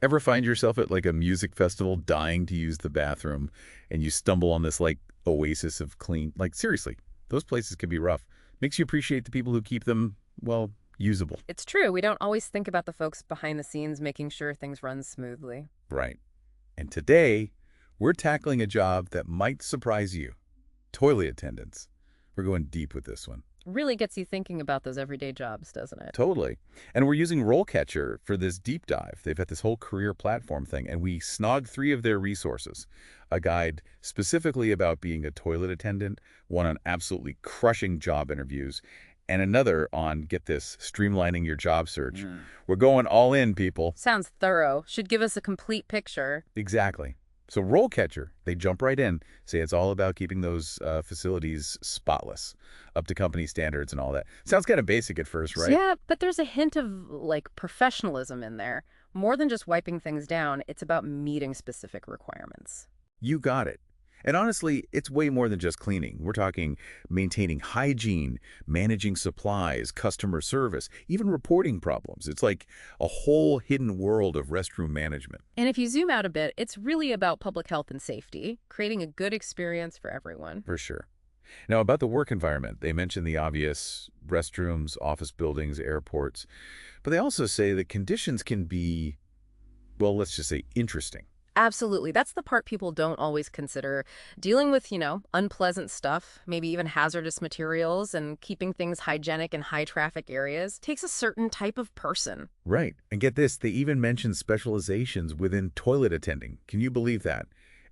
Ever find yourself at like a music festival dying to use the bathroom and you stumble on this like oasis of clean? Like seriously, those places can be rough. Makes you appreciate the people who keep them, well, usable. It's true. We don't always think about the folks behind the scenes making sure things run smoothly. Right. And today, we're tackling a job that might surprise you. Toilet attendants. We're going deep with this one. Really gets you thinking about those everyday jobs, doesn't it? Totally. And we're using RoleCatcher for this deep dive. They've got this whole career platform thing, and we snogged 3 of their resources. A guide specifically about being a toilet attendant, one on absolutely crushing job interviews, and another on, get this, streamlining your job search. We're going all in, people. Sounds thorough. Should give us a complete picture. Exactly. So RoleCatcher, they jump right in, say it's all about keeping those facilities spotless, up to company standards and all that. Sounds kind of basic at first, right? Yeah, but there's a hint of, like, professionalism in there. More than just wiping things down, it's about meeting specific requirements. You got it. And honestly, it's way more than just cleaning. We're talking maintaining hygiene, managing supplies, customer service, even reporting problems. It's like a whole hidden world of restroom management. And if you zoom out a bit, it's really about public health and safety, creating a good experience for everyone. For sure. Now, about the work environment, they mention the obvious restrooms, office buildings, airports. But they also say that conditions can be, well, let's just say interesting. Absolutely. That's the part people don't always consider. Dealing with, unpleasant stuff, maybe even hazardous materials, and keeping things hygienic in high-traffic areas takes a certain type of person. Right. And get this, they even mention specializations within toilet attending. Can you believe that?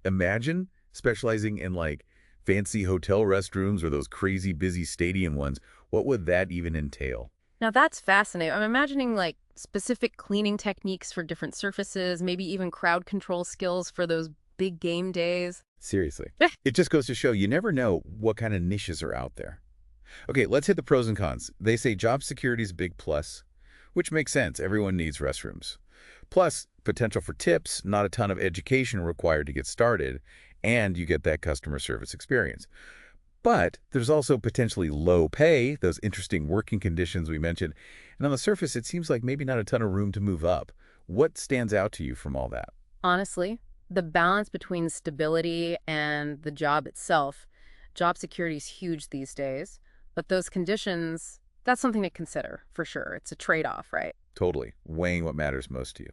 Imagine specializing in like fancy hotel restrooms or those crazy busy stadium ones. What would that even entail? Now that's fascinating. I'm imagining like specific cleaning techniques for different surfaces, maybe even crowd control skills for those big game days. Seriously. It just goes to show you never know what kind of niches are out there. Okay, let's hit the pros and cons. They say job security is a big plus, which makes sense. Everyone needs restrooms. Plus, potential for tips, not a ton of education required to get started, and you get that customer service experience. But there's also potentially low pay, those interesting working conditions we mentioned, and on the surface, it seems like maybe not a ton of room to move up. What stands out to you from all that? Honestly, the balance between stability and the job itself, job security is huge these days, but those conditions, that's something to consider, for sure. It's a trade-off, right? Totally, weighing what matters most to you.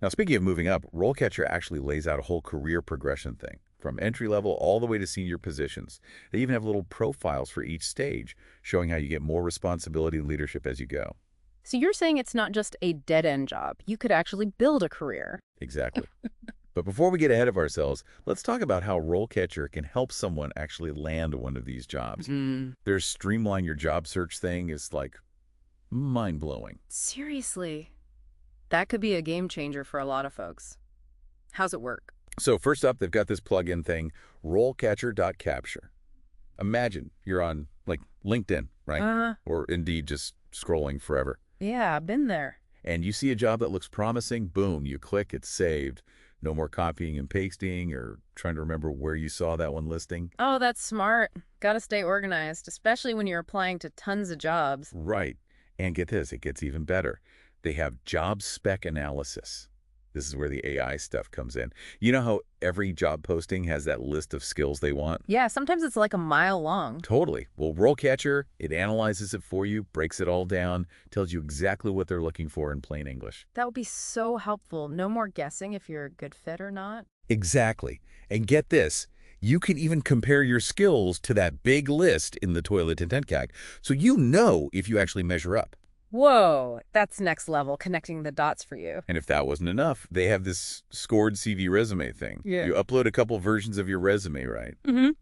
Now, speaking of moving up, RoleCatcher actually lays out a whole career progression thing, from entry level all the way to senior positions. They even have little profiles for each stage, showing how you get more responsibility and leadership as you go. So you're saying it's not just a dead-end job. You could actually build a career. Exactly. But before we get ahead of ourselves, let's talk about how RoleCatcher can help someone actually land one of these jobs. Their streamline your job search thing is like mind-blowing. Seriously. That could be a game changer for a lot of folks. How's it work? So first up, they've got this plugin thing, RoleCatcher.capture. Imagine you're on like LinkedIn, right? Or Indeed, just scrolling forever. Yeah, I've been there. And you see a job that looks promising, boom, you click, it's saved. No more copying and pasting or trying to remember where you saw that one listing. Oh, that's smart. Gotta stay organized, especially when you're applying to tons of jobs. Right. And get this, it gets even better. They have job spec analysis. This is where the AI stuff comes in. You know how every job posting has that list of skills they want? Yeah, sometimes it's like a mile long. Totally. Well, RoleCatcher, it analyzes it for you, breaks it all down, tells you exactly what they're looking for in plain English. That would be so helpful. No more guessing if you're a good fit or not. Exactly. And get this, you can even compare your skills to that big list in the Toilet Attendant CAC, so you know if you actually measure up. Whoa, that's next level, connecting the dots for you. And if that wasn't enough, they have this scored CV resume thing. Yeah. You upload a couple versions of your resume, right?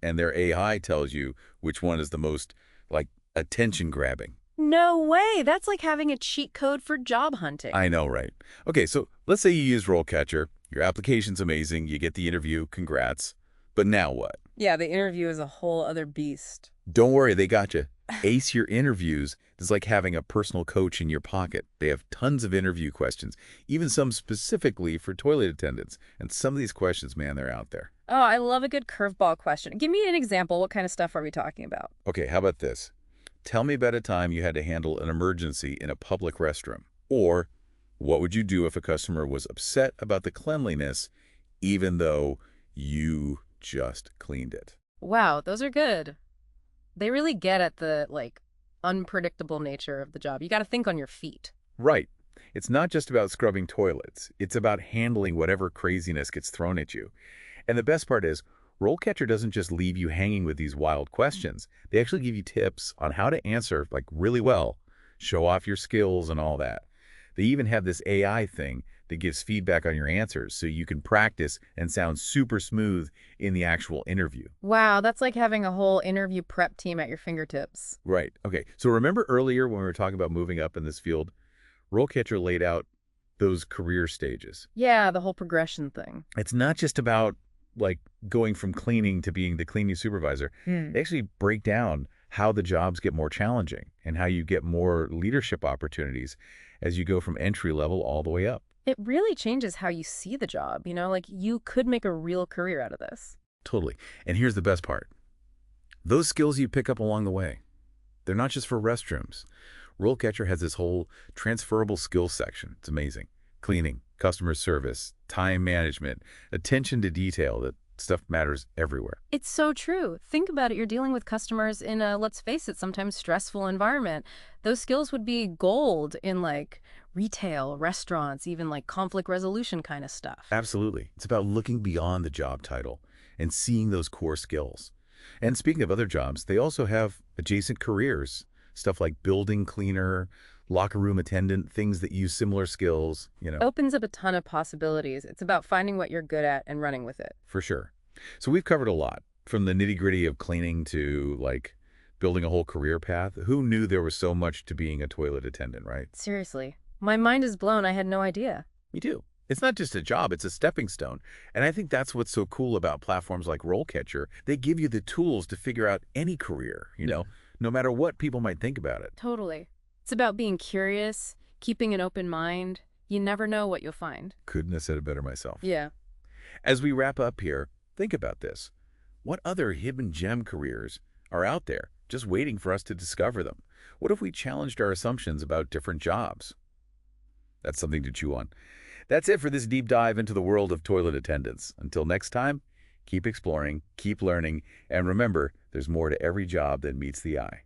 And their AI tells you which one is the most, like, attention-grabbing. No way. That's like having a cheat code for job hunting. I know, right? Okay, so let's say you use RoleCatcher. Your application's amazing. You get the interview. Congrats. But now what? Yeah, the interview is a whole other beast. Don't worry, they got you. Ace your interviews. It's like having a personal coach in your pocket. They have tons of interview questions, even some specifically for toilet attendants. And some of these questions, man, they're out there. Oh, I love a good curveball question. Give me an example. What kind of stuff are we talking about? Okay, how about this? Tell me about a time you had to handle an emergency in a public restroom. Or What would you do if a customer was upset about the cleanliness, even though you just cleaned it? Wow, those are good. They really get at the, like, unpredictable nature of the job. You got to think on your feet. Right. It's not just about scrubbing toilets. It's about handling whatever craziness gets thrown at you. And the best part is, RoleCatcher doesn't just leave you hanging with these wild questions. They actually give you tips on how to answer, like, really well, show off your skills and all that. They even have this AI thing that gives feedback on your answers so you can practice and sound super smooth in the actual interview. Wow, that's like having a whole interview prep team at your fingertips. Right. Okay. So remember earlier when we were talking about moving up in this field, RoleCatcher laid out those career stages. Yeah, the whole progression thing. It's not just about like going from cleaning to being the cleaning supervisor. They actually break down how the jobs get more challenging and how you get more leadership opportunities as you go from entry level all the way up. It really changes how you see the job, like you could make a real career out of this. Totally. And here's the best part. Those skills you pick up along the way, they're not just for restrooms. RoleCatcher has this whole transferable skills section. It's amazing. Cleaning, customer service, time management, attention to detail. That stuff matters everywhere. It's so true. Think about it. You're dealing with customers in a, let's face it, sometimes stressful environment. Those skills would be gold in like retail, restaurants, even like conflict resolution kind of stuff. Absolutely. It's about looking beyond the job title and seeing those core skills. And speaking of other jobs, they also have adjacent careers, stuff like building cleaner, locker room attendant, things that use similar skills. Opens up a ton of possibilities. It's about finding what you're good at and running with it. For sure. So we've covered a lot, from the nitty-gritty of cleaning to, like, building a whole career path. Who knew there was so much to being a toilet attendant, right? Seriously. My mind is blown. I had no idea. Me too. It's not just a job, it's a stepping stone. And I think that's what's so cool about platforms like RoleCatcher. They give you the tools to figure out any career, no matter what people might think about it. Totally. It's about being curious, keeping an open mind. You never know what you'll find. Couldn't have said it better myself. Yeah. As we wrap up here, think about this. What other hidden gem careers are out there just waiting for us to discover them? What if we challenged our assumptions about different jobs? That's something to chew on. That's it for this deep dive into the world of toilet attendants. Until next time, keep exploring, keep learning, and remember, there's more to every job than meets the eye.